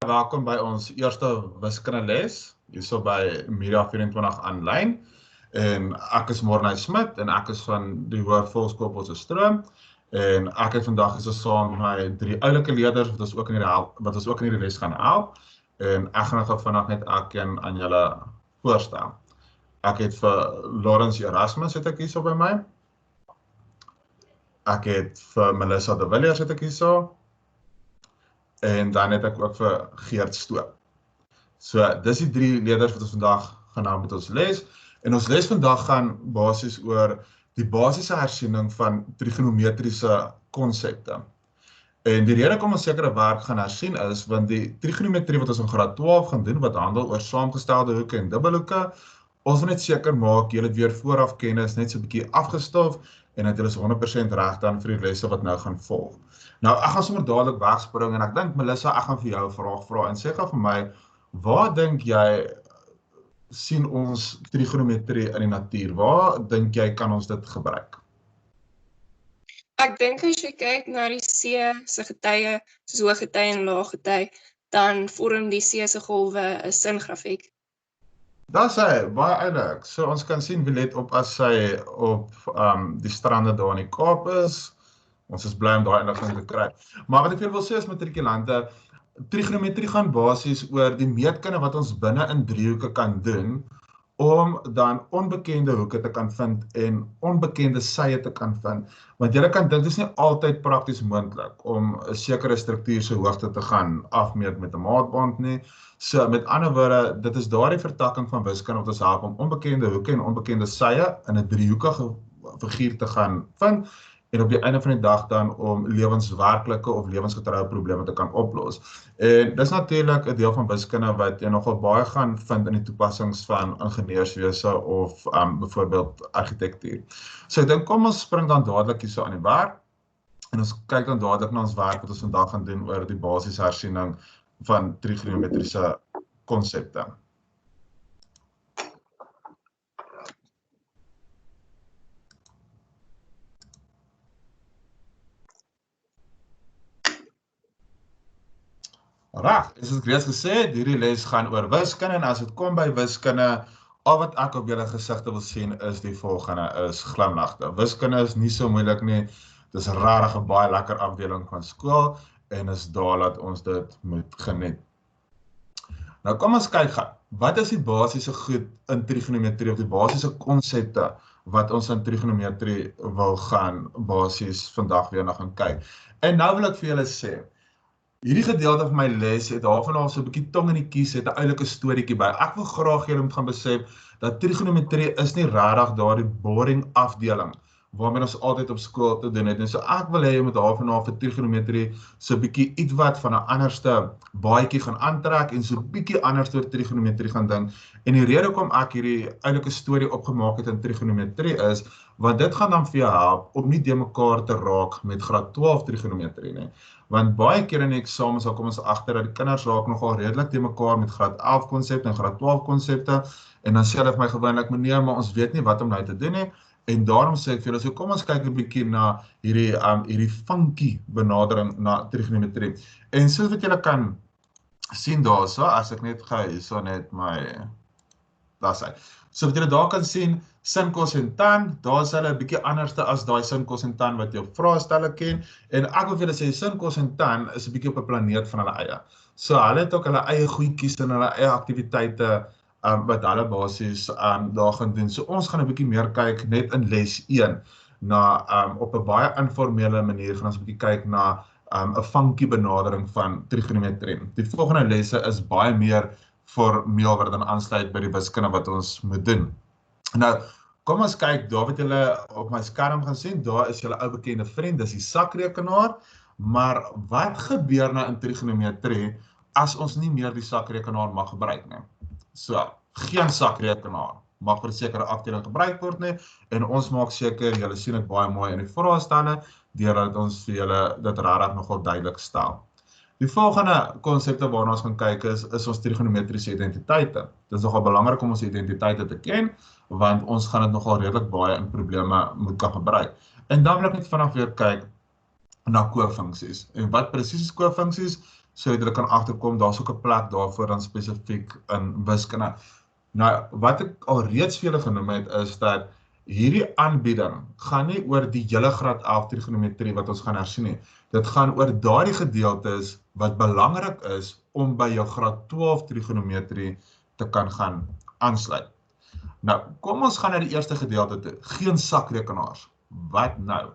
welkom by ons eerste wiskunde les, hierso by Media 24 aanlyn. En ek is Morney Smit en ek is van die Hoër Volksskool Potchefstroom. En ek het vandag is saam met my 3 oulike leerders wat ons ook in hierdie les gaan help. En ek gaan gou vinnig net elkeen aan julle voorstel. Ek het vir Lawrence Erasmus het ek hierso by my. Ek het vir Melissa de Villiers het ek hierso. En dan het ek ook vir Geert Stoop. So, dis die 3 leerders wat ons vandag gaan hou met ons les. En ons les vandag gaan basies oor die basiese hersiening van trigonometriese konsepte. En die rede kom ons sekere werk gaan hersien is, want die trigonometrie wat ons in graad 12 gaan doen, wat handel oor saamgestelde hoeke en dubbelhoeke, ons wil net seker maak, julle het weer vooraf kennis, net so 'n bietjie afgestof, en dat julle is 100% reg dan vir die lesse wat nou gaan volg. Nou, ek gaan sommer dadelik wegspring, en ek dink, Melissa, ek gaan vir jou 'n vraag vra, en sê gou vir my, waar dink jy sien ons trigonometrie in die natuur? Waar dink jy kan ons dit gebruik? Ek dink as jy kyk na die see se getye, soos hoëgety en laaggety, dan vorm die see se golwe 'n singrafiek. Daar sê, baie eintlik. So ons kan sien wie let op as sy op die strande daar in die Kaap is. Ons is bly om daai inligting te kry. Maar wat ek vir wil sê is matrikulante, trigonometrie gaan basies oor die meetkunde wat ons binne in driehoeke kan doen, om dan onbekende hoeke te kan vind en onbekende sye te kan vind. Want jy kan dink, dit is nie altyd prakties moontlik om 'n sekere struktuur se hoogte te gaan afmeet met 'n maatband nie. So met ander woorde, dit is daardie vertakking van wiskunde wat ons help om onbekende hoeke en onbekende sye in 'n driehoekige figuur te gaan vind en op die einde van die dag dan om lewenswerklike of lewensgetroue probleme te kan oplos. En dis natuurlik 'n deel van wiskunde wat jy nogal baie gaan vind in die toepassings van ingenieurswese of byvoorbeeld argitektuur. So ek dink kom ons spring dan dadelik hierso aan die werk en ons kyk dan dadelik na ons werk wat ons vandag gaan doen oor die basiese hersiening van trigonometriese konsepte. Reg, is dit reeds gesê, hierdie les gaan oor wiskunde en as dit kom by wiskunde, al wat ek op julle gesigte wil sien is die volgende, is glimlagte. Wiskunde is nie so moeilik nie, dis regtig 'n baie lekker afdeling van skool en is daar dat ons dit moet geniet. Nou kom ons kyk gou, wat is die basiese goed in trigonometrie of die basiese konsepte wat ons in trigonometrie wil gaan basies vandag weer na gaan kyk. En nou wil ek vir julle sê, hierdie gedeelte van my les het daarvan al so 'n bietjie tong in die kies, het 'n oulike storieetjie by. Ek wil graag julle moet gaan besef dat trigonometrie is nie regtig daardie boring afdeling waarmee ons altyd op skool te doen het. En so ek wil hê jy moet daarvan af vir trigonometrie so 'n bietjie ietwat van 'n anderste baadjie gaan aantrek en so 'n bietjie anders oor trigonometrie gaan dink. En die rede hoekom ek hierdie oulike storie opgemaak het in trigonometrie is, want dit gaan dan vir jou help om nie de mekaar te raak met graad 12 trigonometrie nie. Want baie keer in die eksamens sal kom ons agter dat die kinders raak nogal redelik te mekaar met graad 11 konsepte en graad 12 konsepte en dan sê hulle vir my gewoonlik, meneer, maar ons weet nie wat om nou te doen nie. En daarom sê ek vir julle, so kom ons kyk 'n bietjie na hierdie funky benadering na trigonometrie. En soos wat julle kan sien daarso, as ek net gou hierso net daar sê. So wat julle daar kan sien, sin, cos en tan, daar is hulle 'n bietjie anderste as daai sin, cos en tan wat jy op vraestelle ken. En ek wil vir julle sê, sin, cos en tan is 'n bietjie op 'n planeet van hulle eie. So hulle het ook hulle eie goedjies en hulle eie aktiwiteite wat hulle basies daar gaan doen. So ons gaan 'n bietjie meer kyk net in les 1 na op 'n baie informele manier gaan ons 'n bietjie kyk na 'n funky benadering van trigonometrie. Die volgende lesse is baie meer formeel wat dan aansluit by die wiskunde wat ons moet doen. Nou, kom ons kyk, daar wat julle op my skerm gaan sien, daar is julle ou bekende vriend, dis die sakrekenaar, maar wat gebeur nou in trigonometrie as ons nie meer die sakrekenaar mag gebruik nie? So, geen sakrekenaar mag vir 'n sekere afdeling gebruik word nie, en ons maak seker, julle sien dit baie mooi in die vraestelle, deurdat ons vir julle dit regtig nogal duidelik stel. Die volgende konsepte waarna ons gaan kyk is ons trigonometriese identiteite. Dit is nogal belangrik om ons identiteite te ken, want ons gaan dit nogal redelik baie in probleme moet kan gebruik. En dan wil ek net vanaf weer kyk na kofunksies. En wat presies is kofunksies? sodat hulle kan agterkom, daar's ook 'n plek daarvoor dan spesifiek in wiskunde. Nou, wat ek al reeds vir julle genoem het, is dat hierdie aanbieding gaan nie oor die hele graad 11 trigonometrie wat ons gaan hersien nie. Dit gaan oor daardie gedeeltes wat belangrik is om by jou graad 12 trigonometrie te kan gaan aansluit. Nou, kom ons gaan na die eerste gedeelte toe. Geen sakrekenaars. Wat nou?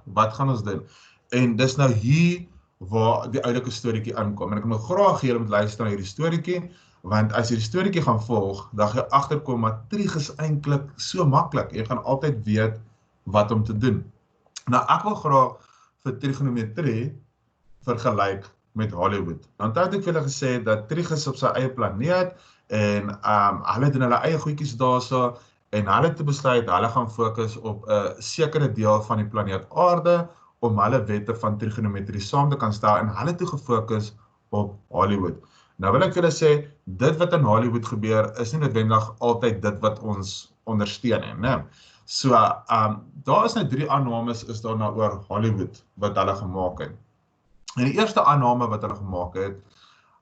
Wat gaan ons doen? En dis nou hier waar die oulike storieetjie aankom. En ek wil graag hê julle moet luister na hierdie storieetjie, want as jy die storieetjie gaan volg, dan gaan jy agterkom maar trig is eintlik so maklik. Jy gaan altyd weet wat om te doen. Nou, ek wil graag vir trigonometrie vergelyk met Hollywood. Want het ek vir julle gesê dat trig is op sy eie planeet en hulle doen hulle eie goedjies daarso en hulle het besluit hulle gaan fokus op 'n sekere deel van die planeet Aarde om hulle wette van trigonometrie saam te kan stel en hulle toe gefokus op Hollywood. Nou wil ek vir julle sê, dit wat in Hollywood gebeur is nie noodwendig altyd dit wat ons ondersteun nie, né? So, daar is nou 3 aannames is daar nou oor Hollywood wat hulle gemaak het. En die eerste aanname wat hulle gemaak het,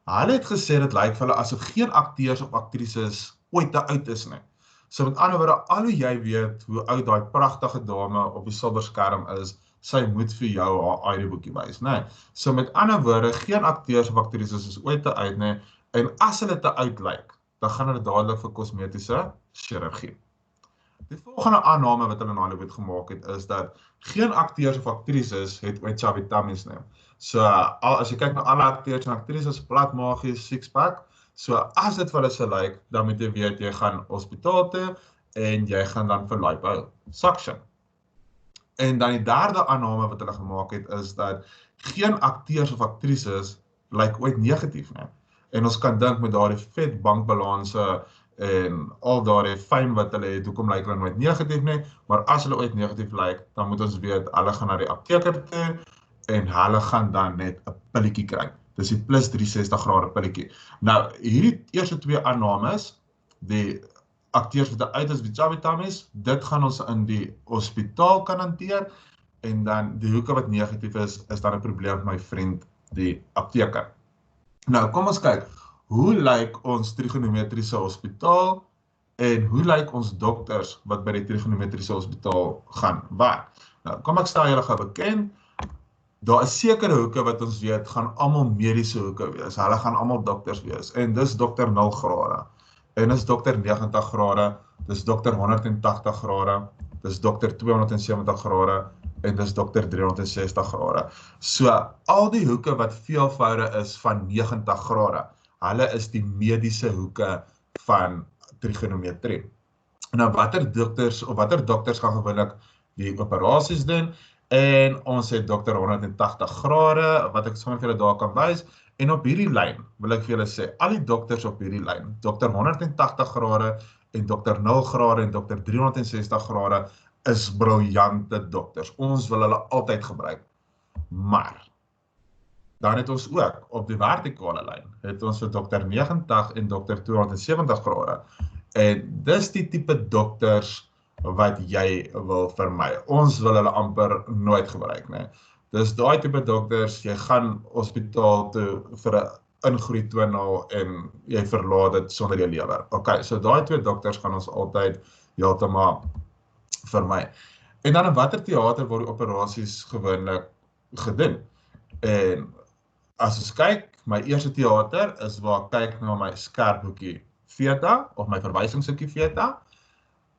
hulle het gesê dit lyk vir hulle asof geen akteurs of aktrises ooit te oud is nie. So met ander woorde, al hoe jy weet hoe oud daai pragtige dame op die silberskerm is, sy moet vir jou haar ID-boekie wys, né? So met ander woorde, geen akteurs of aktrises is ooit te oud nie, en as hulle te oud lyk, dan gaan hulle dadelik vir kosmetiese chirurgie. Die volgende aanname wat hulle in Hollywood gemaak het, is dat geen akteurs of aktrises het ooit chubby tummies nie. So, as jy kyk na alle akteurs en aktrises, plat magies, six-pack, so as dit vir hulle so lyk, dan moet jy weet, jy gaan hospitaal toe, en jy gaan dan vir liposuction. En dan die derde aanname wat hulle gemaak het, is dat geen akteurs of aktrises lyk ooit negatief nie. En ons kan dink met daardie vet bankbalanse en al daardie fyn wat hulle het, hoekom lyk hulle nooit negatief nie, maar as hulle ooit negatief lyk, dan moet ons weet, hulle gaan na die apteker toe, en hulle gaan dan net 'n pilletjie kry. Dis die plus 360 grade pilletjie. Nou, hierdie eerste 2 aannames, die akteurs wat uit is met chubby tummies, dit gaan ons in die hospitaal kan hanteer, en dan die hoeke wat negatief is dan 'n probleem met my vriend, die apteker. Nou, kom ons kyk, hoe lyk ons trigonometriese hospitaal, en hoe lyk ons dokters wat by die trigonometriese hospitaal gaan werk? Nou, kom ek stel julle gou bekend, daar is sekere hoeke wat ons weet, gaan almal mediese hoeke wees, hulle gaan almal dokters wees, en dis dokter 0 grade, en dis dokter 90 grade, dis dokter 180 grade, dis dokter 270 grade, en dis dokter 360 grade. So, al die hoeke wat veelvoude is van 90 grade, hulle is die mediese hoeke van trigonometrie. Nou, watter dokters gaan gewoonlik die operasies doen, en ons het dokter 180 grade, wat ek sommer vir julle daar kan wys, en op hierdie lyn, wil ek vir julle sê, al die dokters op hierdie lyn, dokter 180 grade, en dokter 0 grade, en dokter 360 grade, is briljante dokters. Ons wil hulle altyd gebruik. Maar, dan het ons ook, op die vertikale lyn, het ons vir dokter 90 en dokter 270 grade, en dis die tipe dokters wat jy wil vermy. Ons wil hulle amper nooit gebruik, nee. Dis daai tipe dokters, jy gaan hospitaal toe vir 'n ingroei toenaal en jy verlaat dit sonder jou lewer. Okay, so daai 2 dokters gaan ons altyd heeltemal vermy. En dan in watter teater word die operasies gewoonlik gedoen? En as ons kyk, my eerste teater is waar ek kyk na my skerphoekie theta, of my verwysingshoekie theta.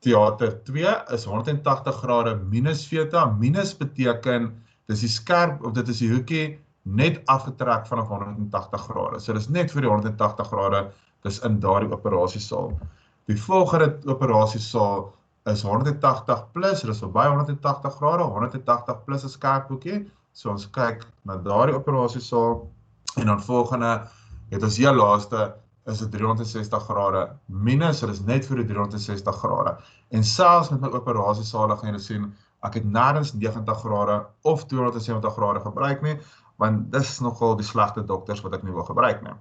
Teater 2 is 180 grade minus theta. Minus beteken, dis die skerp, of dit is die hoekie net afgetrek vanaf 180 grade. So dis net vir die 180 grade, dis in daardie operasiesaal. Die volgende operasiesaal is 180 plus, dis verby 180 grade, 180 plus 'n skerphoekie. So ons kyk na daardie operasiesaal, en dan volgende, het ons heel laaste, is dit 360 grade minus, so dis net vir die 360 grade. En selfs met my operasiesale gaan jy sien, ek het nêrens 90 grade of 270 grade gebruik nie, want dis nogal die slegte dokters wat ek nie wil gebruik nie.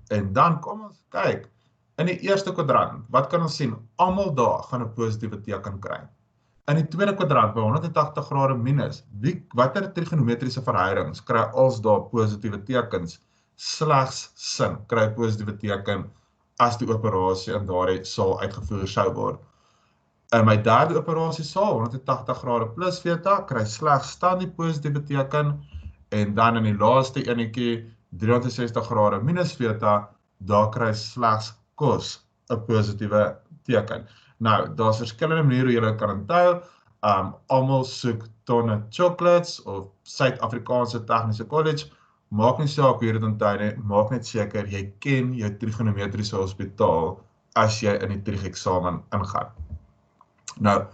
En dan kom ons kyk, in die eerste kwadrant, wat kan ons sien? Almal daar gaan 'n positiewe teken kry. in die tweede kwadrant by 180 grade minus, watter trigonometriese verhoudings kry als daar positiewe tekens slegs sin, kry positiewe teken as die operasie in daardie saal uitgevoer sou word. In my derde operasie saal, 180 grade plus theta, kry slegs staan die positiewe teken, en dan in die laaste enetjie, 360 grade minus theta, daar kry slegs cos 'n positiewe teken. Nou, daar's verskillende maniere hoe jy kan onthou. Almal soek tonne chocolates of Suid-Afrikaanse Tegniese College. Maak nie saak hoe jy dit onthou nie, maak net seker jy ken jou trigonometriese hospitaal as jy in die trig-eksamen ingaan. Nou,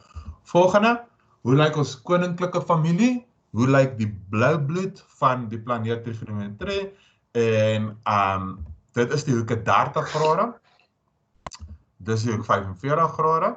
volgende, hoe lyk ons koninklike familie? Hoe lyk die blou bloed van die planeet trigonometrie? En dit is die hoeke 30 grade. Dis die hoek 45 grade.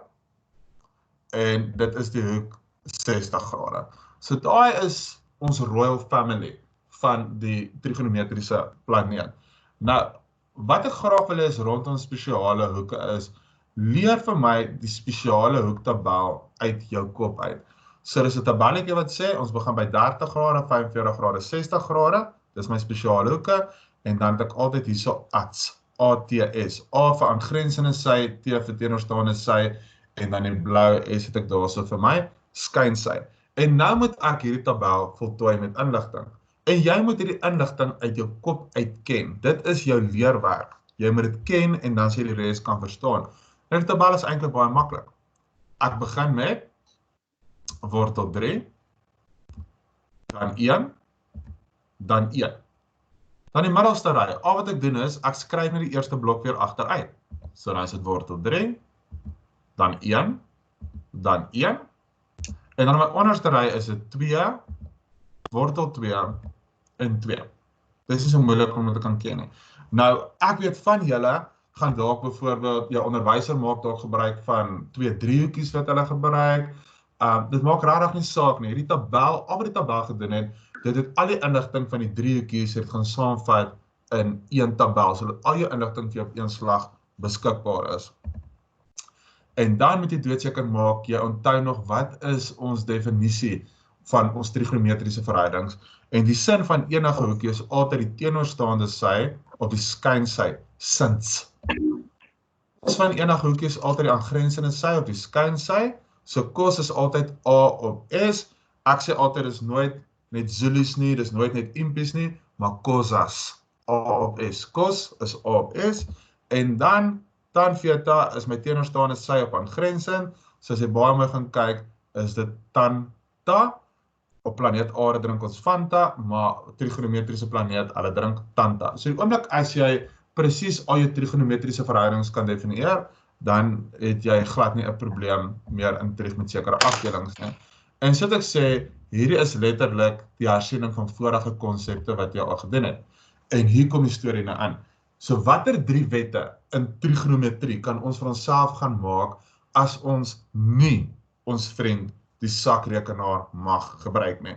En dit is die hoek 60 grade. So daai is ons royal family van die trigonometriese planeet. Nou, wat ek graag wil hê is rondom spesiale hoeke is, leer vir my die spesiale hoektabel uit jou kop uit. So dis 'n tabelletjie wat sê, ons begin by 30 grade, 45 grade, 60 grade, dis my spesiale hoeke, en dan het ek altyd hierso ATS, ATS, A vir aangrensende sy, T vir teenoorstaande sy, en dan die blou S het ek daarso vir my skynsy. En nou moet ek hierdie tabel voltooi met inligting. En jy moet hierdie inligting uit jou kop uitken. Dit is jou leerwerk. Jy moet dit ken en dan sê jy die res kan verstaan. Nou die tabel is eintlik baie maklik. Ek begin met wortel 3, dan 1, dan 1. Dan die middelste ry. Al wat ek doen is, ek skryf net die eerste blok weer agteruit. So dan is dit wortel 3, dan 1, dan 1. En dan my onderste ry is dit 2, wortel 2 en 2. Dit is so moeilik om dit te kan ken nie. Nou, ek weet van julle gaan dalk byvoorbeeld, jou onderwyser maak dalk gebruik van 2 driehoekies wat hulle gebruik. Dit maak regtig nie saak nie. Hierdie tabel, al wat die tabel gedoen het, dit het al die inligting van die driehoekies het gaan saamvat in een tabel, sodat al jou inligting vir jou op een slag beskikbaar is. En dan moet jy doodseker maak, jy onthou nog wat is ons definisie van ons trigonometriese verhoudings. En die sin van enige hoekie is altyd die teenoorstaande sy of die skynsy, sins. Cos van enige hoekie is altyd die aangrensende sy of die skynsy. So cos is altyd A op S. Ek sê altyd is nooit net Zulus nie, dis nooit net impies nie, maar cosas, A op S. Cos is A op S. En dan tan theta is my teenoorstaande sy op aangrensing. So as jy baie mooi gaan kyk, is dit tan ta. Op planeet Aarde drink ons Fanta, maar trigonometriese planeet, hulle drink Tanta. So die oomblik as jy presies al jou trigonometriese verhoudings kan definieer, dan het jy glad nie 'n probleem meer in trig met sekere afdelings nie. En soos ek sê, hierdie is letterlik die hersiening van vorige konsepte wat jy al gedoen het. En hier kom die storie nou aan. So watter 3 wette in trigonometrie kan ons vir onsself gaan maak as ons nie ons vriend die sakrekenaar mag gebruik nie.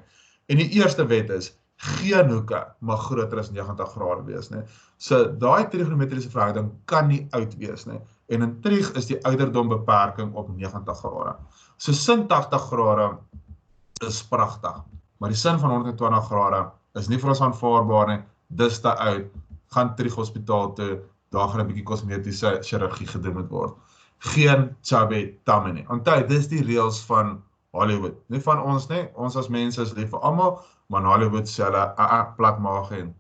En die eerste wet is, geen hoeke mag groter as 90 grade wees nie. So daai trigonometriese verhouding kan nie oud wees nie. En in trig is die ouderdom beperking op 90 grade. So sin 80 grade is pragtig, maar die sin van 120 grade is nie vir ons aanvaarbaar nie, dis te oud, gaan trig hospitaal toe, daar gaan 'n bietjie kosmetiese chirurgie gedoen moet word. Geen chubby tummy nie. Onthou, dis die reëls van Hollywood. Nie van ons nie, ons as mense is lief vir almal, maar in Hollywood sê hulle, plat maag en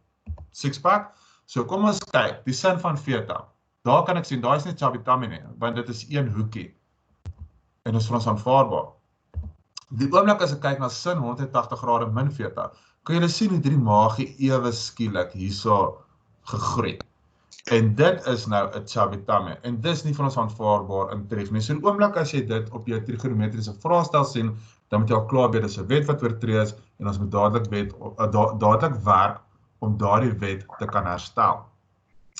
sixpack. So kom ons kyk, die sin van theta. Daar kan ek sien, daar is nie chubby tummy nie, want dit is een hoekie. En dit is vir ons aanvaarbaar. Die oomblik as ek kyk na sin 180 grade min theta, kan julle sien hoe die maagie ewe skielik hierso gegroei. En dit is nou 'n chubby tummy. En dis nie vir ons aanvaarbaar in trig nie. So die oomblik as jy dit op jou trigonometriese vraestel sien, dan moet jy al klaar weet dis 'n wet wat oortree is en ons moet dadelik werk om daardie wet te kan herstel.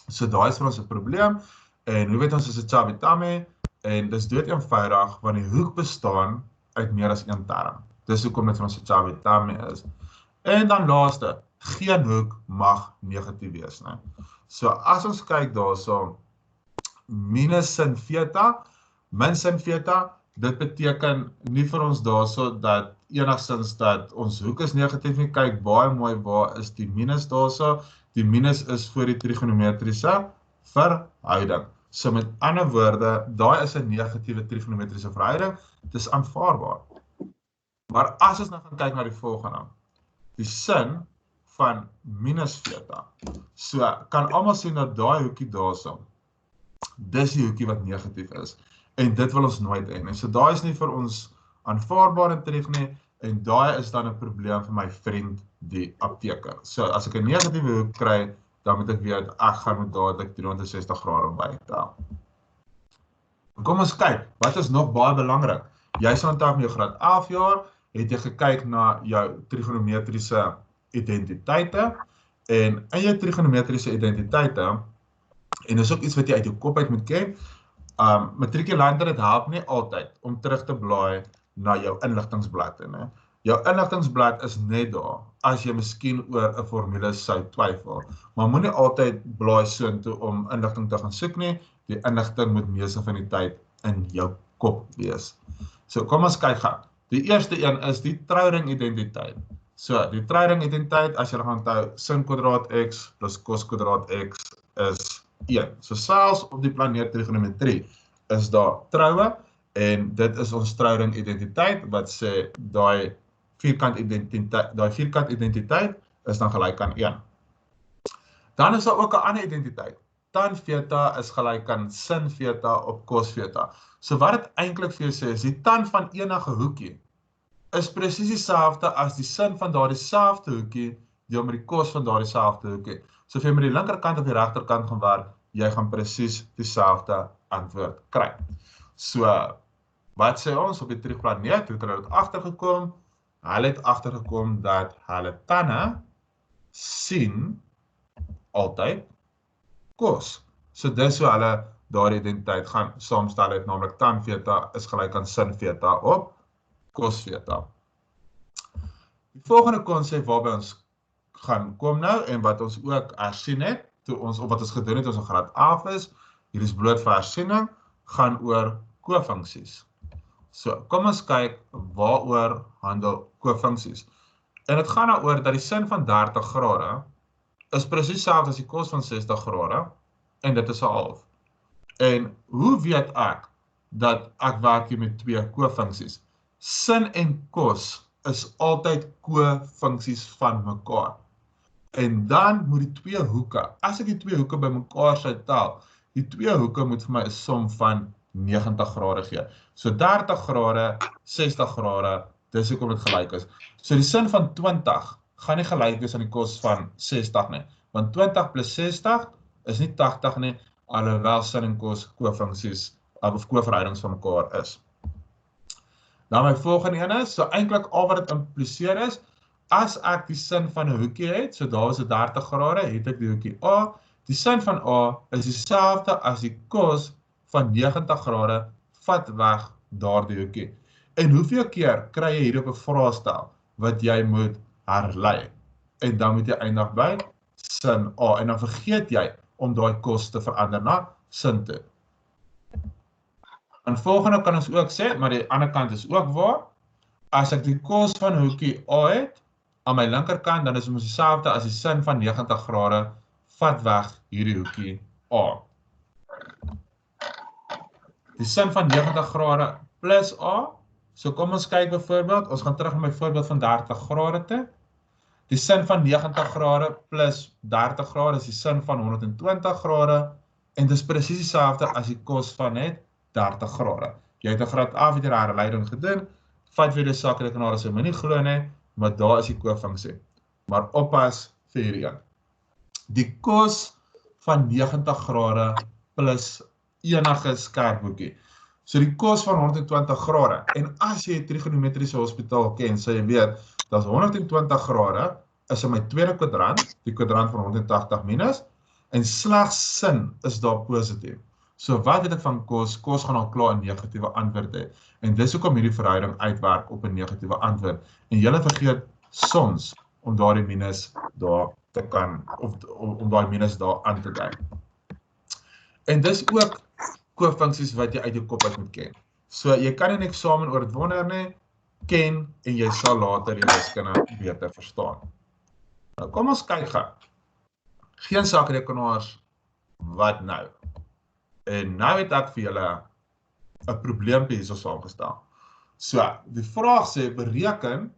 So daai is vir ons 'n probleem. En hoe weet ons is 'n chubby tummy? En dis dood eenvoudig want die hoek bestaan uit meer as een term. Dis hoekom dit vir ons 'n chubby tummy is. En dan laaste, geen hoek mag negatief wees nie. So as ons kyk daarso, minus sin theta, min sin theta, dit beteken nie vir ons daarso dat enigstens dat ons hoek is negatief nie. Kyk baie mooi, waar is die minus daarso? Die minus is voor die trigonometriese verhouding. So met ander woorde, daai is 'n negatiewe trigonometriese verhouding, dit is aanvaarbaar. Maar as ons nou gaan kyk na die volgende, die sin van minus theta. So kan almal sien dat daai hoekie daarso, dis die hoekie wat negatief is. En dit wil ons nooit hê nie. So daai is nie vir ons aanvaarbaar en terug nie, en daai is dan 'n probleem vir my vriend die apteker. So as ek 'n negatiewe hoek kry, dan moet ek weet ek gaan moet dadelik 360 grade bytel. Kom ons kyk, wat is nog baie belangrik? Jy sal onthou met jou graad 11 jaar het jy gekyk na jou trigonometriese identiteite, en in jou trigonometriese identiteite, en dis ook iets wat jy uit jou kop uit moet ken, matrikulante, dit help nie altyd om terug te blaai na jou inligtingsblad. Jou inligtingsblad is net daar, as jy miskien oor 'n formule sou twyfel. Maar moenie altyd blaai soontoe om inligting te gaan soek nie, die inligting moet meeste van die tyd in jou kop wees. So kom ons kyk gou. Die eerste een is die trouring identiteit. So die trouring identiteit, as jy gaan onthou, sin kwadraat x plus cos kwadraat x is 1. So selfs op die planeet trigonometrie is daar troue, en dit is ons trouring identiteit, wat sê daai vierkant identiteit is dan gelyk aan 1. Dan is daar ook 'n ander identiteit. Tan theta is gelyk aan sin theta op cos theta. So wat dit eintlik vir jou sê is, die tan van enige hoekie is presies dieselfde as die sin van daardie selfde hoekie deel met die cos van daardie selfde hoekie. So of jy met die linkerkant of die regterkant gaan werk, jy gaan presies dieselfde antwoord kry. So wat sê ons op die terugplaneet? Hoe het hulle dit agtergekom? Hulle het agtergekom dat hulle tanne sien altyd cos. So dis hoe hulle daardie identiteit gaan saamstel het, naamlik tan theta is gelyk aan sin theta op cos theta. Die volgende konsep waarby ons gaan kom nou, en wat ons ook hersien het, of wat ons gedoen het as ons graad 11 is, hier is bloot vir hersiening, gaan oor kofunksies. So, kom ons kyk waaroor handel kofunksies. En dit gaan daaroor dat die sin van 30 grade is presies dieselfde as die cos van 60 grade, en dit is 'n half. En hoe weet ek dat ek werk hier met twee kofunksies? Sin en cos is altyd kofunksies van mekaar. En dan moet die twee hoeke, as ek die twee hoeke by mekaar sou tel, die twee hoeke moet vir my 'n som van 90 grade gee. So 30 grade, 60 grade, dis hoekom dit gelyk is. So die sin van 20 gaan nie gelyk wees aan die cos van 60 nie, want 20 plus 60 is nie 80 nie, alhoewel sin en cos kofunksies of koverhoudings van mekaar is. Dan my volgende een is, so eintlik al wat dit impliseer is, as ek die sin van 'n hoekie het, so daar is 'n 30 grade, het ek die hoekie A. Die sin van A is dieselfde as die cos van 90 grade, vat weg daardie hoekie. En hoeveel keer kry jy hier op 'n vraestel wat jy moet herlei? En dan moet jy eindig by sin A, en dan vergeet jy om daai cos te verander na sin toe. En volgende kan ons ook sê, maar die ander kant is ook waar, as ek die cos van hoekie A het, aan my linkerkant, dan is dit dieselfde as die sin van 90 grade, vat weg hierdie hoekie A. Die sin van 90 grade plus A, so kom ons kyk byvoorbeeld, ons gaan terug na my voorbeeld van 30 grade te. Die sin van 90 grade plus 30 grade is die sin van 120 grade, en dit is presies dieselfde as die cos van net 30 grade. Jy het 'n graad 11 het jy herleiding gedoen, vat weer die sakrekenaar as jy my nie glo nie, maar daar is die kofunksie. Maar oppas vir hierdie een. Die cos van 90 grade plus enige skerp hoekie. So die cos van 120 grade, en as jy 'n trigonometriese hospitaal ken, sal jy weet, dat 120 grade is in my tweede kwadrant, die kwadrant van 180 minus, en slegs sin is daar positief. So wat het ek van cos? Cos gaan al klaar 'n negatiewe antwoord hê. En dis hoekom hierdie verhouding uitwerk op 'n negatiewe antwoord. En julle vergeet soms om daardie minus daar te kan, of om daai minus daar aan te dui. En dis ook kofunksies wat jy uit jou kop uit moet ken. So jy kan in eksamen oor dit wonder nie, ken en jy sal later die wiskunde beter verstaan. Nou kom ons kyk gou. Geen sakrekenaars, wat nou? En nou het ek vir julle 'n probleempie hierso saamgestel. So, die vraag sê bereken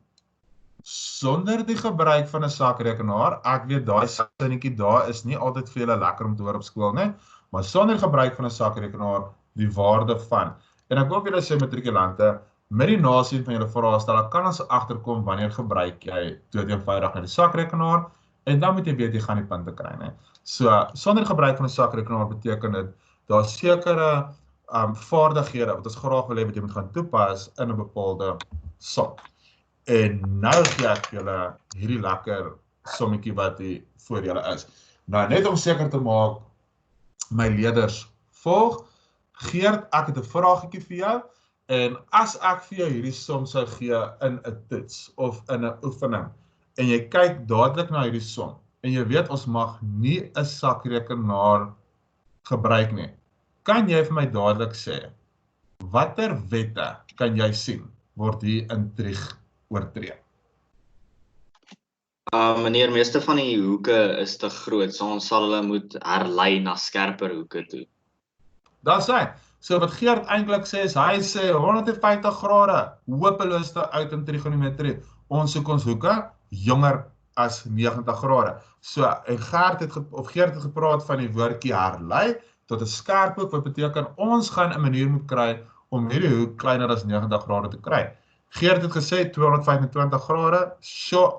sonder die gebruik van 'n sakrekenaar. Ek weet daai sinnetjie daar is nie altyd vir julle lekker om te hoor op skool nie, maar sonder gebruik van 'n sakrekenaar die waarde van. En ek hoop julle sê matrikulante, met die nasien van julle vraestelle kan ons agterkom wanneer gebruik jy doeteenvoudig net die sakrekenaar en dan moet jy weet jy gaan die punte kry, né? So sonder gebruik van 'n sakrekenaar beteken dit daar sekere vaardighede wat ons graag wil hê wat jy moet gaan toepas in 'n bepaalde som. En nou gee ek julle hierdie lekker sommetjie wat hier voor julle is. Nou net om seker te maak my leerders volg, Geert, ek het 'n vraagietjie vir jou en as ek vir jou hierdie som sou gee in 'n toets of in 'n oefening en jy kyk dadelik na hierdie som en jy weet ons mag nie 'n sakrekenaar gebruik nie, kan jy vir my dadelik sê watter wette kan jy sien word hier in Trieg oortree? Meneer, meeste van die hoeke is te groot, so ons sal hulle moet herlei na skerper hoeke toe. Daar's hy. So wat Geert eintlik sê is, hy sê 150 grade, hopeloos te uit in trigonometrie. Ons soek ons hoeke jonger as 90 grade. So, en Geert het gepraat van die woordjie herlei tot 'n skerp hoek, wat beteken ons gaan 'n manier moet kry om hierdie hoek kleiner as 90 grade te kry. Geert het gesê 225 grade,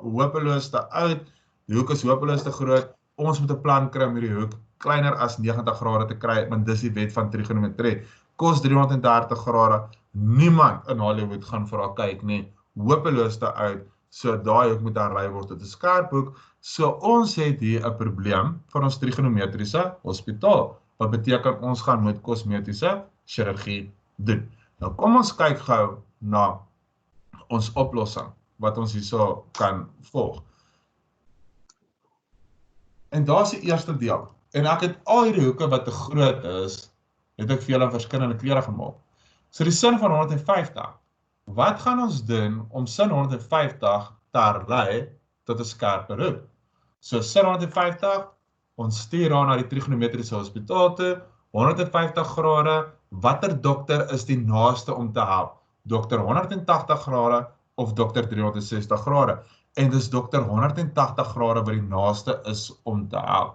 hopeloos te uit, die hoek is hopeloos te groot, ons moet 'n plan kry om hierdie hoek kleiner as 90 grade te kry, want dis die wet van trigonometrie. Kos 330 grade, niemand in Hollywood gaan vir haar kyk nie, hopeloos te uit, so daai hoek moet herlei word tot 'n skerp hoek. So ons het hier 'n probleem vir ons trigonometriese hospitaal, wat beteken ons gaan moet kosmetiese chirurgie doen. Nou kom ons kyk gou na ons oplossing, wat ons hierso kan volg. En daar is die eerste deel. En ek het al hierdie hoeke wat te groot is, het ek vir julle in verskillende kleure gemaak. So die sin van 150. Wat gaan ons doen om sin 150 te herlei tot 'n skerper hoek? So sin 150, ons stuur daar na die trigonometriese hospitaal toe, 150 grade, watter dokter is die naaste om te help? Dokter 180 grade of dokter 360 grade? En dis dokter 180 grade wat die naaste is om te help.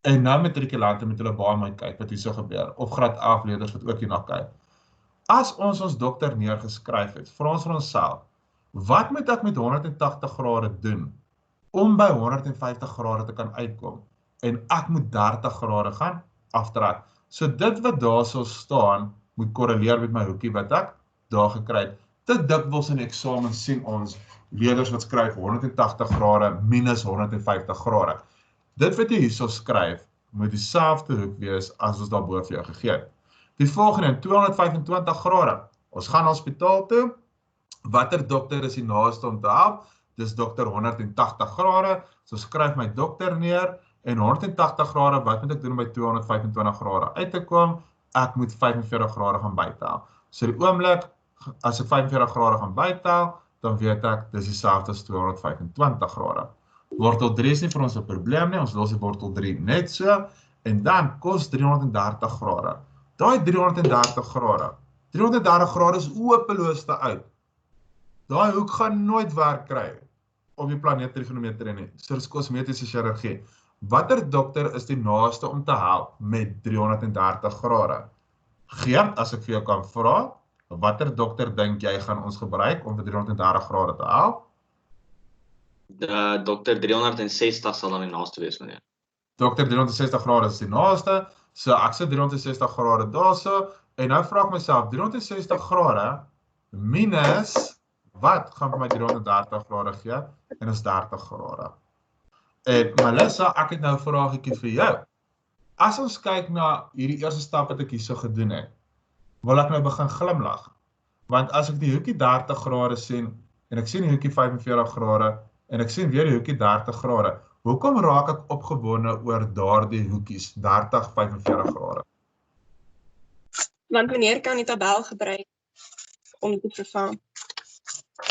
En nou matrikulante met hulle baie mooi kyk wat hierso gebeur, of graad 11 leerders wat ook hierna kyk. As ons dokter neergeskryf het, vra ons van onsself, wat moet ek met 180 grade doen om by 150 grade te kan uitkom? En ek moet 30 grade gaan aftrek. So dit wat daar sal staan, moet korreleer met my hoekie wat ek daar gekry het. Te dikwels in die eksamen sien ons leerders wat skryf 180 grade minus 150 grade. Dit wat jy hierso skryf, moet dieselfde hoek wees as ons daarbo vir jou gegee het. Die volgende, 225 grade. Ons gaan hospitaal toe. Watter dokter is die naaste om te help? Dis dokter 180 grade. So skryf my dokter neer. En 180 grade, wat moet ek doen om by 225 grade uit te kom? Ek moet 45 grade gaan bytel. So die oomblik, as ek 45 grade gaan bytel, dan weet ek, dis dieselfde as 225 grade. Wortel 3 is nie vir ons 'n probleem nie, ons los die wortel 3 net so, en dan kos 330 grade. Daai 330 grade, 330 grade is hopeloos te uit. Daai hoek gaan nooit werk kry op die planeet trigonometrie nie, so dis kosmetiese chirurgie. Watter dokter is die naaste om te help met 330 grade? Geert, as ek vir jou kan vra, watter dokter dink jy gaan ons gebruik om vir 330 grade te help? Dokter 360 sal dan die naaste wees, meneer. Dokter 360 grade is die naaste, so ek sê 360 grade daarso, en nou vra ek myself, 360 grade minus, wat gaan vir my 330 grade gee? En is 30 grade. En Melissa, ek het nou 'n vraagietjie vir jou. As ons kyk na hierdie eerste stap wat ek hierso gedoen het, wil ek nou begin glimlag. Want as ek die hoekie 30 grade sien, en ek sien die hoekie 45 grade, en ek sien weer die hoekie 30 grade, hoekom raak ek opgewonde oor daardie hoekies, 30, 45 grade? Want meneer kan die tabel gebruik om te vervang.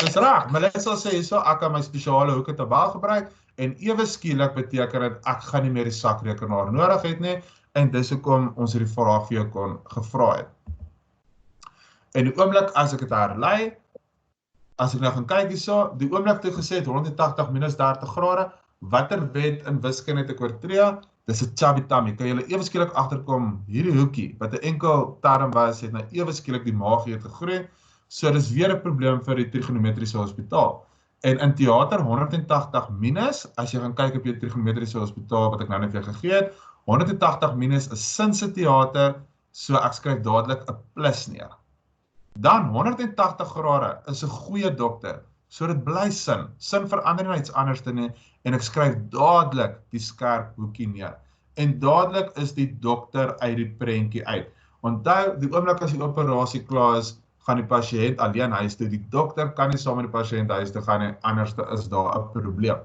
Dis reg, maar net sal sê hierso, ek kan my spesiale hoeke tabel gebruik en ewe skielik beteken dit ek gaan nie meer die sakrekenaar nodig het nie en dis hoekom ons hierdie vraag vir jou kon gevra het. En die oomblik as ek dit herlei, as ek nou gaan kyk hierso, die oomblik toe gesê het 180 minus 30 grade, watter wet in wiskunde het ek oortree? Dis 'n chubby tummy. Kan julle ewe skielik agterkom, hierdie hoekie wat 'n enkel term was, het nou ewe skielik die maagie het gegroei. So dis weer 'n probleem vir die trigonometriese hospitaal. En in teater 180 minus, as jy gaan kyk op jou trigonometriese hospitaal wat ek nou net vir jou gegee het, 180 minus is sin se teater, so ek skryf dadelik 'n plus neer. Dan 180 grade is 'n goeie dokter, so dit bly sin. Sin verander nie iets anders nie en ek skryf dadelik die skerp hoekie neer. En dadelik is die dokter uit die prentjie uit. Onthou, die oomblik as die operasie klaar is, gaan die pasiënt alleen huis toe. Die dokter kan nie saam met die pasiënt huis toe gaan nie, anders is daar 'n probleem.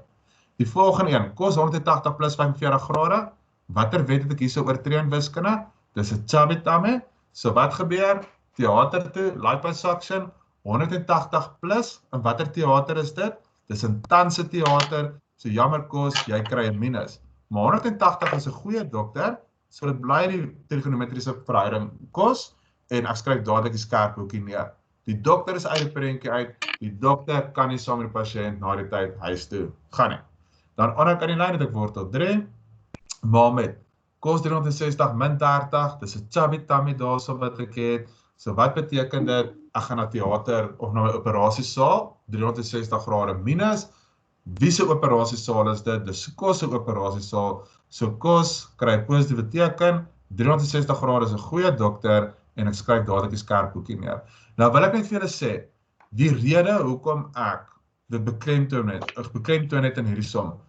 Die volgende een, kos 180 plus 45 grade. Watter wet het ek hierso oortree in wiskunde? Dis 'n chubby tummy. So wat gebeur? Teater toe, liposuction, 180 plus, en watter teater is dit? Dis 'n tanse teater, so jammer kos, jy kry 'n minus. Maar 180 is 'n goeie dokter, so dit bly die trigonometriese verhouding kos, en ek skryf dadelik die skerp hoekie neer. Die dokter is uit die prentjie uit, die dokter kan nie saam met die pasiënt na die tyd huis toe gaan nie. Dan onder kan die lyn het ek wortel 3, maar met kos 360 min 30, dis 'n chubby tummy daarso wat ek het. So wat beteken dit? Ek gaan na teater of na my operasiesaal, 360 grade minus. Wie se operasiesaal is dit? Dis kos se operasiesaal. So kos kry positiewe teken, 360 grade is 'n goeie dokter en ek skryf dadelik die skerp hoekie neer. Nou wil ek net vir julle sê, die rede hoekom ek dit beklemtoon het in hierdie som,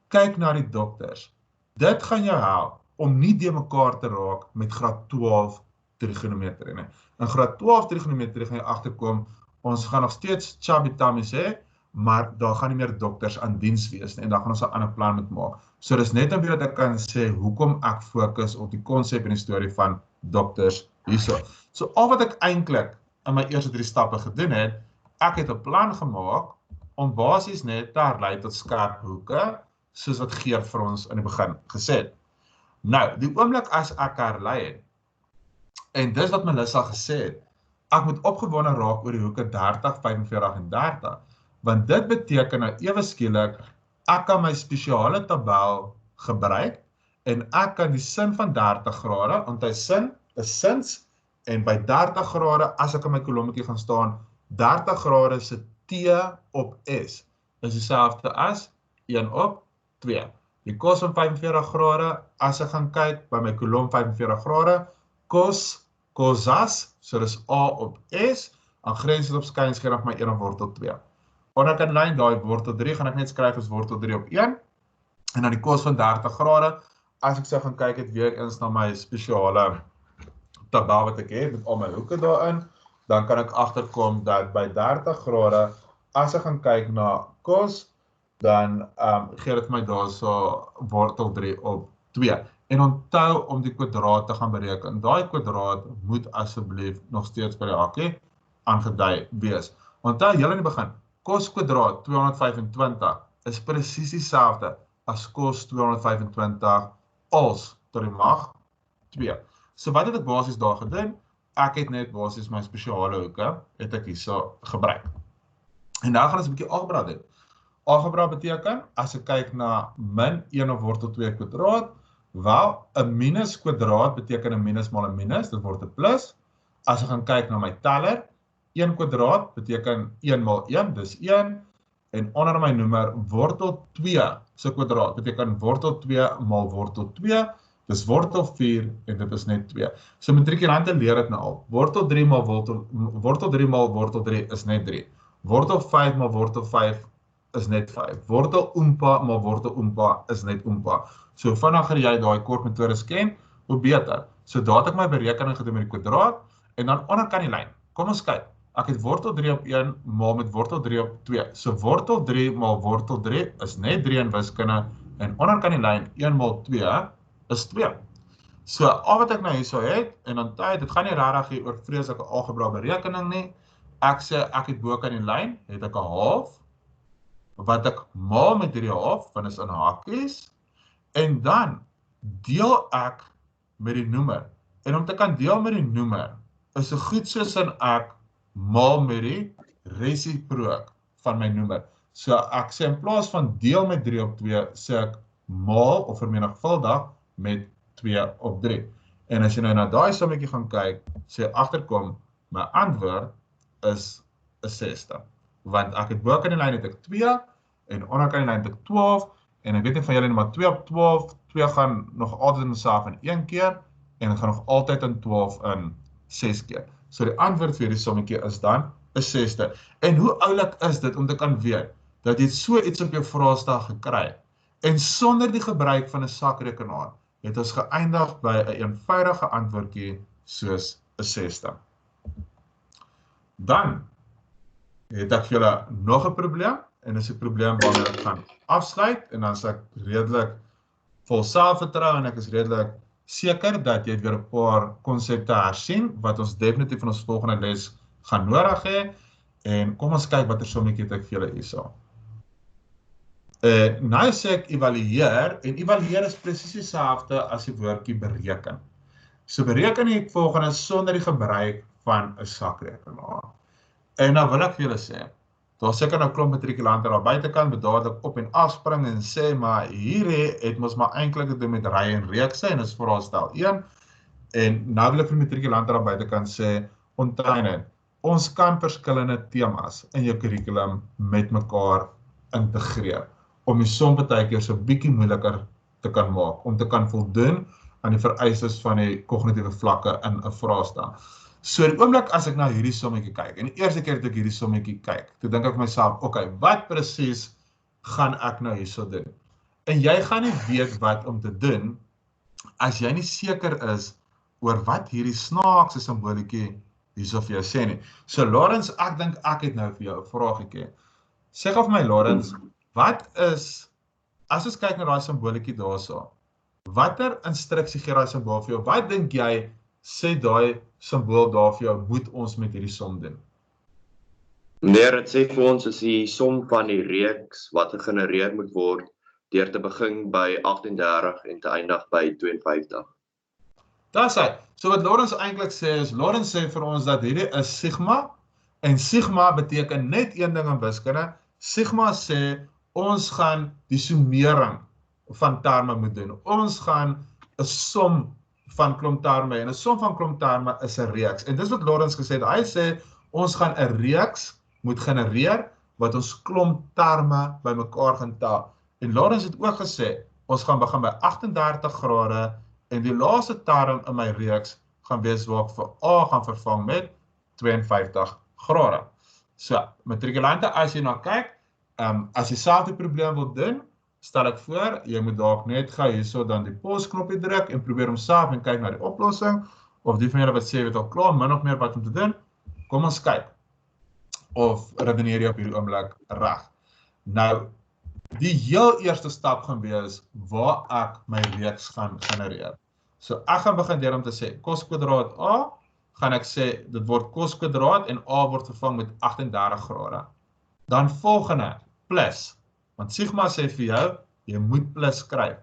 kyk na die dokters. Dit gaan jou help om nie de mekaar te raak met graad 12 trigonometrie nie. In graad 12 trigonometrie gaan jy agterkom, ons gaan nog steeds chubby tummies hê, maar daar gaan nie meer dokters aan diens wees nie, en dan gaan ons 'n ander plan moet maak. So dis net om weer dat ek kan sê, hoekom ek fokus op die konsep en die storie van dokters hierso. So al wat ek eintlik in my eerste 3 stappe gedoen het, ek het 'n plan gemaak om basies net te herlei tot skerp hoeke, soos wat Geer vir ons in die begin gesê het. Nou, die oomblik as ek herlei het, en dis wat Melissa gesê het, ek moet opgewonde raak oor die hoeke 30, 45 en 30, want dit beteken nou ewe skielik, ek kan my spesiale tabel gebruik, en ek kan die sin van 30 grade, want hy sin is sins, en by 30 grade, as ek in my kolommetjie gaan staan, 30 grade se T op S, is dieselfde as 1 op 2. Die kos van 45 grade, as ek gaan kyk, by my kolom 45 grade, kosas, so dis A op S, aan grens het op skynskeer af my 1 op wortel 2. Onder kan lyn, daai wortel 3, gaan ek net skryf as wortel 3 op 1, en dan die kos van 30 grade, as ek sou gaan kyk het weer eens na my spesiale tabel wat ek het, met al my hoeke daarin, dan kan ek agterkom dat by 30 grade, as ek gaan kyk na kos, dan gee dit my daarso wortel 3 op 2. En onthou om die kwadraat te gaan bereken. Daai kwadraat moet asseblief nog steeds by die hakkie aangedui wees. Onthou heel in die begin, kos kwadraat 225 is presies dieselfde as kos 225 als tot die mag 2. So wat het ek basies daar gedoen? Ek het net basies my spesiale hoeke, het ek hierso gebruik. En nou gaan ons 'n bietjie algebra doen. Algebra beteken, as ek kyk na min 1 op wortel 2 kwadraat, wel, 'n minus kwadraat beteken 'n minus maal 'n minus, dit word 'n plus. As ek gaan kyk na my teller, 1 kwadraat beteken 1 maal 1, dis 1. En onder my noemer, wortel 2 se kwadraat beteken wortel 2 maal wortel 2, dis wortel 4 en dit is net 2. So matrikulante leer dit nou al. Wortel 3 maal wortel 3 is net 3. Wortel 5 maal wortel 5 is net 5. Wortel oompa maal wortel oompa is net oompa. So vinniger jy daai kort metodes ken, hoe beter. So daar het ek my berekening gedoen met die kwadraat, en dan onder kan die lyn. Kom ons kyk. Ek het wortel 3 op 1 maal met wortel 3 op 2. So wortel 3 maal wortel 3 is net 3 in wiskunde, en onder kan die lyn 1 maal 2 is 2. So al wat ek nou hierso het, en dan dit gaan nie regtig hier oor vreeslike algebra berekening nie, ek sê ek het bo kan die lyn, het ek 'n half, wat ek maal met hierdie half, want is in hakies, en dan deel ek met die noemer. En om te kan deel met die noemer, is so goed soos in ek maal met die resiprook van my noemer. So ek sê in plaas van deel met 3 op 2, sê ek maal of vermenigvuldig met 2 op 3. En as jy nou na daai sommetjie gaan kyk, sê agterkom, my antwoord is 'n 6ste. Want ek het bo kan die lyn het ek 2 en onder kan die lyn het ek 12 en ek weet nie van julle nie, maar 2 op 12, 2 gaan nog altyd in homself in 1 keer en dit gaan nog altyd in 12 in 6 keer. So die antwoord vir hierdie sommetjie is dan 'n 6ste. En hoe oulik is dit om te kan weet dat jy so iets op jou vraestel gekry en sonder die gebruik van 'n sakrekenaar het ons geëindig by 'n eenvoudige antwoordjie soos 'n 6ste. Dan het ek vir julle nog 'n probleem en dis 'n probleem waarmee ek gaan afsluit en dan is ek redelik vol selfvertroue en ek is redelik seker dat jy weer 'n paar konsepte hersien wat ons definitief in ons volgende les gaan nodig hê en kom ons kyk watter sommetjie het ek vir julle hierso. Nou sê ek evalueer en evalueer is presies dieselfde as die woordjie bereken. So bereken ek volgende sonder die gebruik van 'n sakrekenaar. En nou wil ek vir julle sê, daar seker nou klomp matrikulante daar buitekant wat dadelik op en afspring en sê, maar hier het ons maar eintlik te doen met ry en reekse en is vraestel 1. En nou wil ek vir matrikulante daar buitekant sê, onthou net, ons kan verskillende temas in jou kurrikulum met mekaar integreer om die som baie keer so bietjie moeiliker te kan maak, om te kan voldoen aan die vereistes van die kognitiewe vlakke in 'n vraestel. So die oomblik as ek na hierdie sommetjie kyk, en die eerste keer dat ek hierdie sommetjie kyk, toe dink ek vir myself, okay, wat presies gaan ek nou hierso doen? En jy gaan nie weet wat om te doen as jy nie seker is oor wat hierdie snaakse simboolietjie hierso vir jou sê nie. So Lawrence, ek dink ek het nou vir jou 'n vraagietjie. Sê gou vir my Lawrence, wat is, as ons kyk na daai simboolietjie daarso, watter instruksie gee daai simbool vir jou? Wat dink jy sê daai simbool daar vir jou moet ons met hierdie som doen? Nee, dit sê vir ons is die som van die reeks wat gegenereer moet word deur te begin by 38 en te eindig by 52. Dis hy. So wat Lawrence eintlik sê is, Lawrence sê vir ons dat hierdie is sigma en sigma beteken net een ding in wiskunde. Sigma sê ons gaan die summering van terme moet doen. Ons gaan 'n som van klomp terme en 'n som van klomp terme is 'n reeks. En dis wat Lawrence gesê het. Hy sê ons gaan 'n reeks moet genereer wat ons klomp terme bymekaar gaan tel. En Lawrence het ook gesê ons gaan begin by 38 grade en die laaste term in my reeks gaan wees waar ek vir A gaan vervang met 52 grade. So, matrikulante, as jy nou kyk, as jy self die probleem wil doen, stel ek voor, jy moet dalk net gou hierso dan die pausknopie druk en probeer hom self en kyk na die oplossing, of die van julle wat sê weet al klaar, min of meer wat om te doen, kom ons kyk, of redeneer jy op hierdie oomblik reg. Nou, die heel eerste stap gaan wees waar ek my reeks gaan genereer. So ek gaan begin deur om te sê cos kwadraat A, gaan ek sê dit word cos kwadraat en A word vervang met 38 grade. Dan volgende plus, want sigma sê vir jou jy moet plus skryf.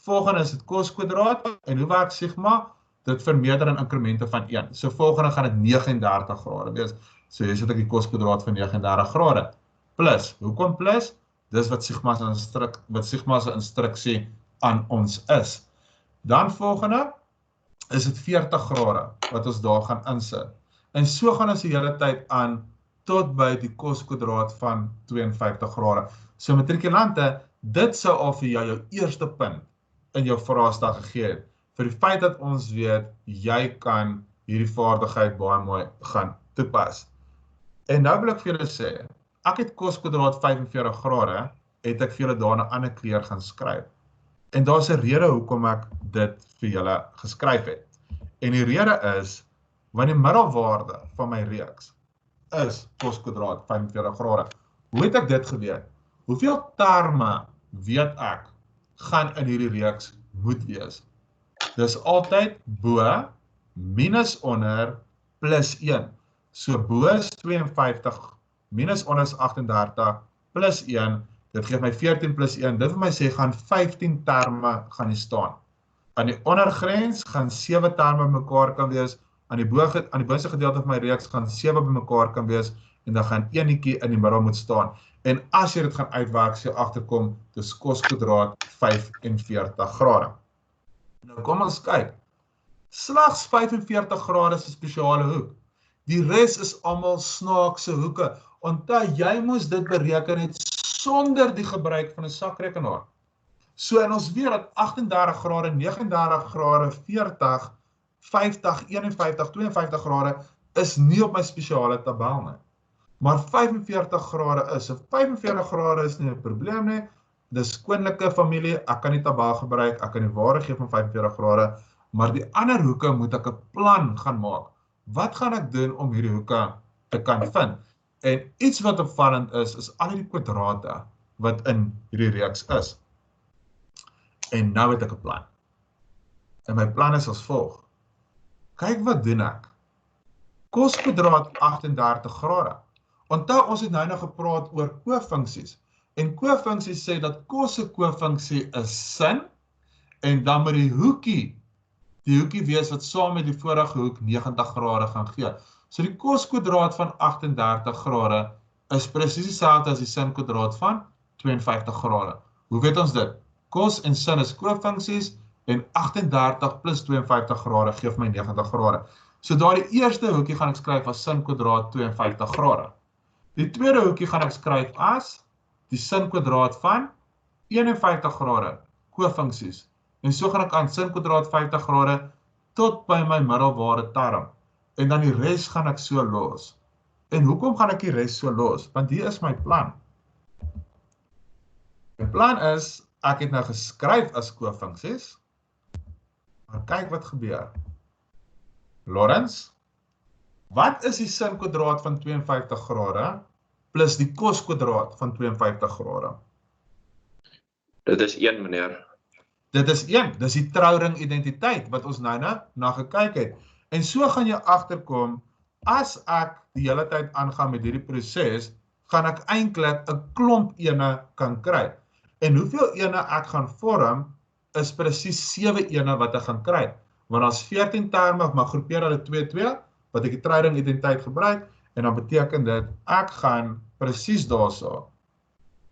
Volgende is dit cos kwadraat en hoe werk sigma? Dit vermeerder in inkremente van 1. So volgende gaan dit 39 grade wees. So hier sit ek die cos kwadraat van 39 grade. Plus, hoekom plus? Dis wat sigma se instruksie aan ons is. Dan volgende is dit 40 grade wat ons daar gaan insit. En so gaan ons die hele tyd aan tot by die cos kwadraat van 52 grade. So matrikulante, dit sou al vir jou eerste punt in jou vraestel gegee het, vir die feit dat ons weet, jy kan hierdie vaardigheid baie mooi gaan toepas. En nou wil ek vir julle sê, ek het cos kwadraat 45 grade, het ek vir julle daar 'n ander kleur gaan skryf. En daar's 'n rede hoekom ek dit vir julle geskryf het. En die rede is, want die middelwaarde van my reeks is cos kwadraat 45 grade. Hoe het ek dit geweet? Hoeveel terme weet ek gaan in hierdie reeks moet wees? Dis altyd bo, minus onder, plus 1. So bo is 52 minus onder is 38 plus 1, dit gee my 14 plus 1, dit wil my sê gaan 15 terme gaan hier staan. Aan die ondergrens gaan 7 terme bymekaar kan wees, aan die boonste gedeelte van my reeks gaan 7 bymekaar kan wees, en dan gaan enetjie in die middel moet staan. En as jy dit gaan uitwerk, sê jy agterkom, dis cos kwadraat 45 grade. Nou kom ons kyk. Slegs 45 grade is 'n spesiale hoek. Die res is almal snaakse hoeke. Onthou, jy moes dit bereken het sonder die gebruik van 'n sakrekenaar. So, en ons weet dat 38 grade, 39 grade, 40, 50, 51, 52 grade is nie op my spesiale tabel nie. Maar 45 grade is. So 45 grade is nie 'n probleem nie. Dis koninklike familie, ek kan die tabel gebruik, ek kan die waarde gee van 45 grade, maar die ander hoeke moet ek 'n plan gaan maak. Wat gaan ek doen om hierdie hoeke te kan vind? En iets wat opvallend is al die kwadrate wat in hierdie reeks is. En nou het ek 'n plan. En my plan is as volg. Kyk wat doen ek. Cos kwadraat 38 grade. Onthou, ons het nou gepraat oor kofunksies. En kofunksies sê dat cos se kofunksie is sin, en dan moet die hoekie wees wat saam met die vorige hoek 90 grade gaan gee. So die cos kwadraat van 38 grade is presies dieselfde as die sin kwadraat van 52 grade. Hoe weet ons dit? Cos en sin is kofunksies, en 38 plus 52 grade gee my 90 grade. So daardie eerste hoekie gaan ek skryf as sin kwadraat 52 grade. Die tweede hoekie gaan ek skryf as die sin kwadraat van 51 grade, kofunksies. En so gaan ek aan sin kwadraat 50 grade tot by my middelwaarde term. En dan die res gaan ek so los. En hoekom gaan ek die res so los? Want hier is my plan. My plan is, ek het nou geskryf as kofunksies, maar kyk wat gebeur. Lawrence, wat is die sin kwadraat van 52 grade plus die cos kwadraat van 52 grade? Dit is 1, meneer. Dit is 1, dis die trouring identiteit wat ons nou na gekyk het. En so gaan jy agterkom, as ek die hele tyd aangaan met hierdie proses, gaan ek eintlik 'n klomp ene kan kry. En hoeveel ene ek gaan vorm, is presies 7 ene wat ek gaan kry. Want as 14 terme, maar groepeer hulle 2-2, wat ek die trouring identiteit gebruik, en dan beteken dit, ek gaan presies daarso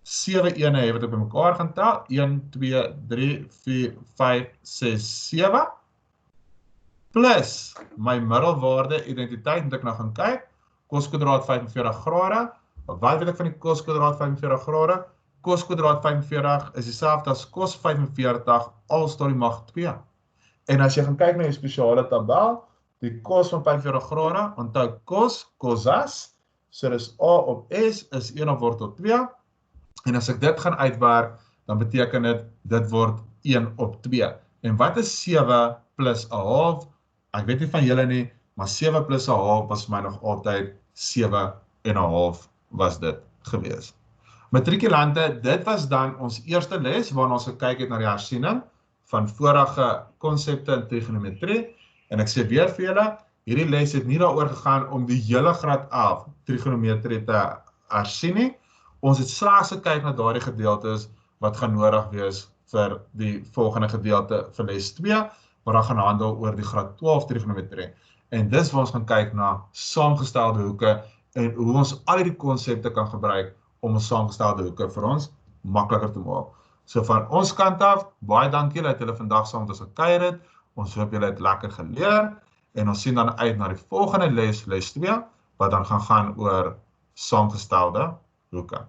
7 ene hê wat ek bymekaar gaan tel, 1, 2, 3, 4, 5, 6, 7, plus my middelwaarde identiteit, moet ek nou gaan kyk, cos kwadraat 45 grade, wat weet ek van die cos kwadraat 45 grade? Cos kwadraat 45 is dieselfde as cos 45 als tot die mag 2. En as jy gaan kyk na die spesiale tabel, die cos van 45 grade, onthou cosas, so dis a op s is 1 op wortel 2, en as ek dit gaan uitwerk, dan beteken dit word 1 op 2. En wat is 7 plus 'n half? Ek weet nie van julle nie, maar 7 plus 'n half was my nog altyd 7 en 'n half was dit gewees. Matrikulante, dit was dan ons eerste les, waarin ons gekyk het na die hersiening van vorige konsepte in trigonometrie. En ek sê weer vir julle, hierdie les het nie daaroor gegaan om die hele graad 11 trigonometrie te hersien nie. Ons het slegs gekyk na daardie gedeeltes wat gaan nodig wees vir die volgende gedeelte vir les 2, waar dan gaan handel oor die graad 12 trigonometrie. En dis waar ons gaan kyk na saamgestelde hoeke en hoe ons al die konsepte kan gebruik om 'n saamgestelde hoeke vir ons makliker te maak. So van ons kant af, baie dankie dat julle vandag saam met ons gekuier het. Ons hoop julle het lekker geleer en ons sien dan uit na die volgende les, les 2, wat dan gaan oor saamgestelde hoeke.